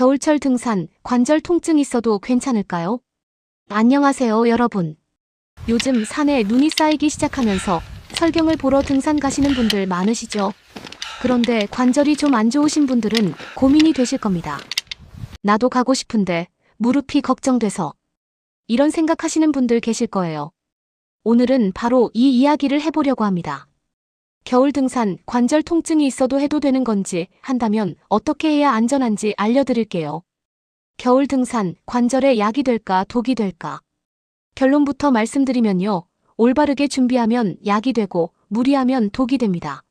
겨울철 등산, 관절 통증 있어도 괜찮을까요? 안녕하세요, 여러분. 요즘 산에 눈이 쌓이기 시작하면서 설경을 보러 등산 가시는 분들 많으시죠? 그런데 관절이 좀 안 좋으신 분들은 고민이 되실 겁니다. 나도 가고 싶은데 무릎이 걱정돼서 이런 생각하시는 분들 계실 거예요. 오늘은 바로 이 이야기를 해보려고 합니다. 겨울 등산, 관절 통증이 있어도 해도 되는 건지, 한다면 어떻게 해야 안전한지 알려드릴게요. 겨울 등산, 관절에 약이 될까, 독이 될까? 결론부터 말씀드리면요. 올바르게 준비하면 약이 되고, 무리하면 독이 됩니다.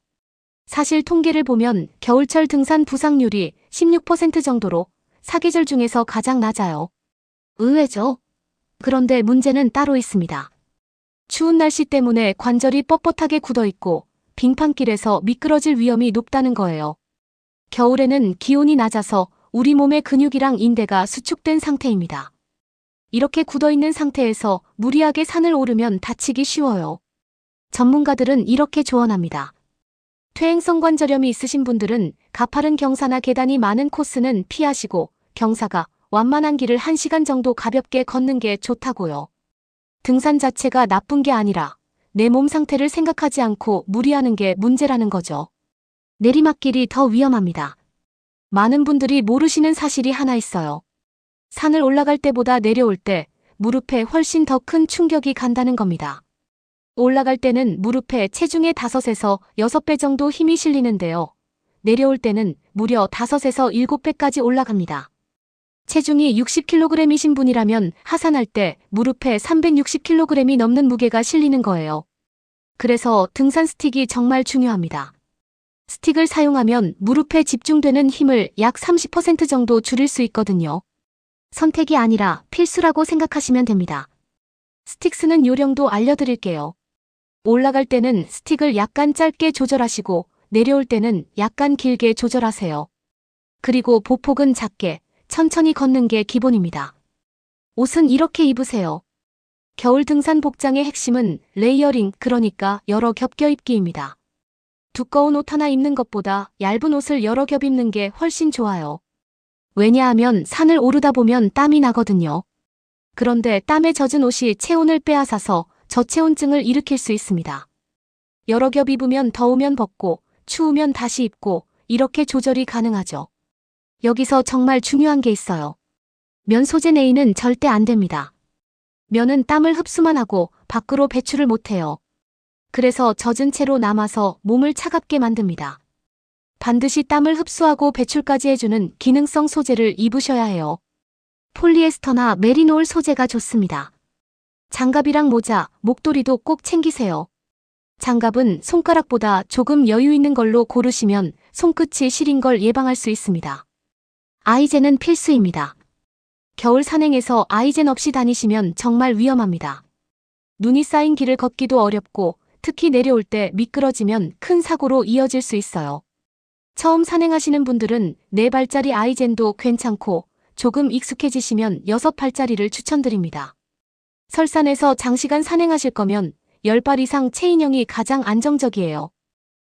사실 통계를 보면 겨울철 등산 부상률이 16% 정도로 사계절 중에서 가장 낮아요. 의외죠? 그런데 문제는 따로 있습니다. 추운 날씨 때문에 관절이 뻣뻣하게 굳어있고 빙판길에서 미끄러질 위험이 높다는 거예요. 겨울에는 기온이 낮아서 우리 몸의 근육이랑 인대가 수축된 상태입니다. 이렇게 굳어있는 상태에서 무리하게 산을 오르면 다치기 쉬워요. 전문가들은 이렇게 조언합니다. 퇴행성 관절염이 있으신 분들은 가파른 경사나 계단이 많은 코스는 피하시고 경사가 완만한 길을 1시간 정도 가볍게 걷는 게 좋다고요. 등산 자체가 나쁜 게 아니라 내 몸 상태를 생각하지 않고 무리하는 게 문제라는 거죠. 내리막길이 더 위험합니다. 많은 분들이 모르시는 사실이 하나 있어요. 산을 올라갈 때보다 내려올 때 무릎에 훨씬 더 큰 충격이 간다는 겁니다. 올라갈 때는 무릎에 체중의 5에서 6배 정도 힘이 실리는데요. 내려올 때는 무려 5에서 7배까지 올라갑니다. 체중이 60kg이신 분이라면 하산할 때 무릎에 360kg이 넘는 무게가 실리는 거예요. 그래서 등산 스틱이 정말 중요합니다. 스틱을 사용하면 무릎에 집중되는 힘을 약 30% 정도 줄일 수 있거든요. 선택이 아니라 필수라고 생각하시면 됩니다. 스틱 쓰는 요령도 알려드릴게요. 올라갈 때는 스틱을 약간 짧게 조절하시고 내려올 때는 약간 길게 조절하세요. 그리고 보폭은 작게, 천천히 걷는 게 기본입니다. 옷은 이렇게 입으세요. 겨울 등산 복장의 핵심은 레이어링, 그러니까 여러 겹 껴입기입니다. 두꺼운 옷 하나 입는 것보다 얇은 옷을 여러 겹 입는 게 훨씬 좋아요. 왜냐하면 산을 오르다 보면 땀이 나거든요. 그런데 땀에 젖은 옷이 체온을 빼앗아서 저체온증을 일으킬 수 있습니다. 여러 겹 입으면 더우면 벗고 추우면 다시 입고 이렇게 조절이 가능하죠. 여기서 정말 중요한 게 있어요. 면 소재 내의는 절대 안 됩니다. 면은 땀을 흡수만 하고 밖으로 배출을 못해요. 그래서 젖은 채로 남아서 몸을 차갑게 만듭니다. 반드시 땀을 흡수하고 배출까지 해주는 기능성 소재를 입으셔야 해요. 폴리에스터나 메리노올 소재가 좋습니다. 장갑이랑 모자, 목도리도 꼭 챙기세요. 장갑은 손가락보다 조금 여유 있는 걸로 고르시면 손끝이 시린 걸 예방할 수 있습니다. 아이젠은 필수입니다. 겨울 산행에서 아이젠 없이 다니시면 정말 위험합니다. 눈이 쌓인 길을 걷기도 어렵고 특히 내려올 때 미끄러지면 큰 사고로 이어질 수 있어요. 처음 산행하시는 분들은 4발짜리 아이젠도 괜찮고 조금 익숙해지시면 6발짜리를 추천드립니다. 설산에서 장시간 산행하실 거면 10발 이상 체인형이 가장 안정적이에요.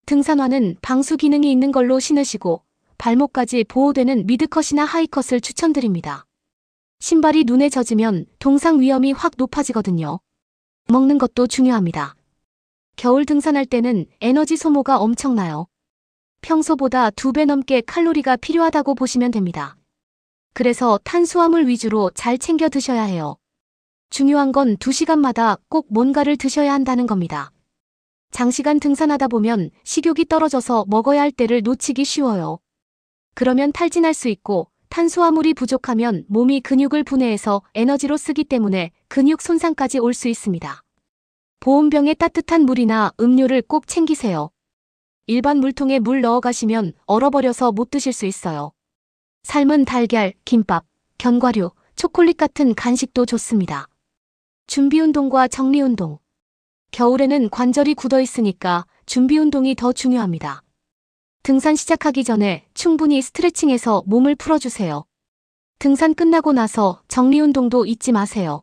등산화는 방수 기능이 있는 걸로 신으시고 발목까지 보호되는 미드컷이나 하이컷을 추천드립니다. 신발이 눈에 젖으면 동상 위험이 확 높아지거든요. 먹는 것도 중요합니다. 겨울 등산할 때는 에너지 소모가 엄청나요. 평소보다 2배 넘게 칼로리가 필요하다고 보시면 됩니다. 그래서 탄수화물 위주로 잘 챙겨 드셔야 해요. 중요한 건 2시간마다 꼭 뭔가를 드셔야 한다는 겁니다. 장시간 등산하다 보면 식욕이 떨어져서 먹어야 할 때를 놓치기 쉬워요. 그러면 탈진할 수 있고 탄수화물이 부족하면 몸이 근육을 분해해서 에너지로 쓰기 때문에 근육 손상까지 올 수 있습니다. 보온병에 따뜻한 물이나 음료를 꼭 챙기세요. 일반 물통에 물 넣어 가시면 얼어버려서 못 드실 수 있어요. 삶은 달걀, 김밥, 견과류, 초콜릿 같은 간식도 좋습니다. 준비운동과 정리운동. 겨울에는 관절이 굳어 있으니까 준비운동이 더 중요합니다. 등산 시작하기 전에 충분히 스트레칭해서 몸을 풀어주세요. 등산 끝나고 나서 정리운동도 잊지 마세요.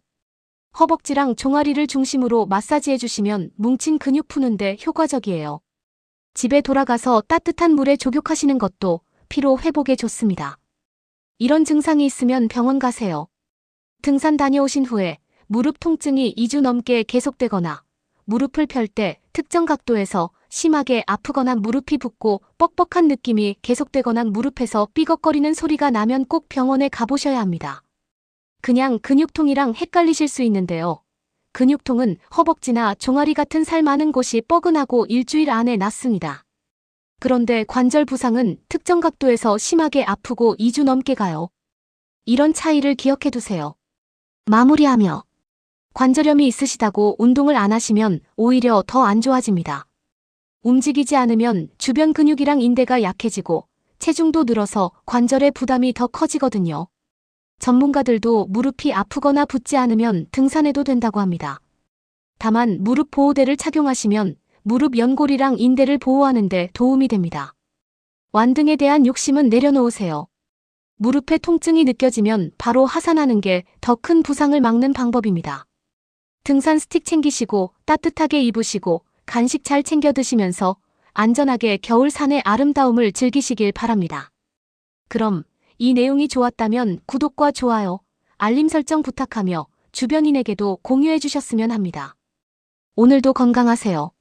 허벅지랑 종아리를 중심으로 마사지해주시면 뭉친 근육 푸는데 효과적이에요. 집에 돌아가서 따뜻한 물에 족욕하시는 것도 피로 회복에 좋습니다. 이런 증상이 있으면 병원 가세요. 등산 다녀오신 후에 무릎 통증이 2주 넘게 계속되거나 무릎을 펼 때 특정 각도에서 심하게 아프거나 무릎이 붓고 뻑뻑한 느낌이 계속되거나 무릎에서 삐걱거리는 소리가 나면 꼭 병원에 가보셔야 합니다. 그냥 근육통이랑 헷갈리실 수 있는데요. 근육통은 허벅지나 종아리 같은 살 많은 곳이 뻐근하고 일주일 안에 낫습니다. 그런데 관절 부상은 특정 각도에서 심하게 아프고 2주 넘게 가요. 이런 차이를 기억해 두세요. 마무리하며 관절염이 있으시다고 운동을 안 하시면 오히려 더 안 좋아집니다. 움직이지 않으면 주변 근육이랑 인대가 약해지고 체중도 늘어서 관절의 부담이 더 커지거든요. 전문가들도 무릎이 아프거나 붓지 않으면 등산해도 된다고 합니다. 다만 무릎 보호대를 착용하시면 무릎 연골이랑 인대를 보호하는 데 도움이 됩니다. 완등에 대한 욕심은 내려놓으세요. 무릎에 통증이 느껴지면 바로 하산하는 게 더 큰 부상을 막는 방법입니다. 등산 스틱 챙기시고 따뜻하게 입으시고 간식 잘 챙겨 드시면서 안전하게 겨울 산의 아름다움을 즐기시길 바랍니다. 그럼 이 내용이 좋았다면 구독과 좋아요, 알림 설정 부탁하며 주변인에게도 공유해 주셨으면 합니다. 오늘도 건강하세요.